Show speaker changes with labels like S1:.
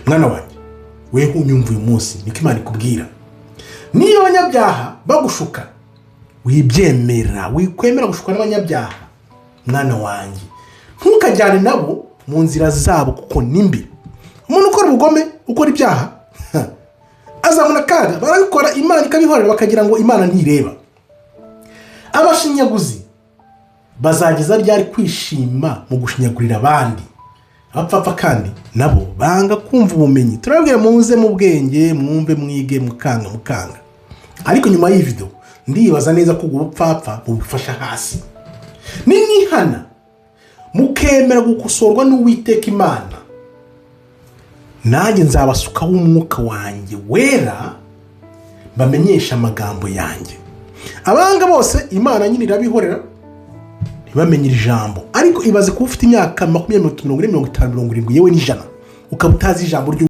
S1: mwana wanjye weho unyumva uyu munsi niko Imana ikubwira, niyo abanyabyaha bagushuka wibyemera, wikwemera gushuka n'abanyabyaha, mwana wanjye ntukajyane nabo mu nzira zabo kuko nimbi. Umuntu ukora ubugome, ukora ibyaha azabona kaga, barabikora Imana ikabihorera bakagira ngo Imana ntireba. Abashinyaguzi bazageza ryari kwishima mu gushinyagurira abandi? Abapfapfa kandi nabo banga kumva ubumenyi. Turabwira muze mu bwenge, mwumve, mwige, mukanga. Ariko nyuma y'iyi video ndibaza neza ko ubupfapfa bubufasha hasi. Nimwihana mukemera gukosorwa n'Uwiteka Imana, nanjye nzabasukaho umwuka wanjye wera bamenyesha amagambo yanjye. Abanga bose Imana nyine irabihorera ntibamenyira ijambo. Ariko ibaze kuba ufite imyaka 20, 40, 50, 70 yewe n'ijana ukaba utazi ijambo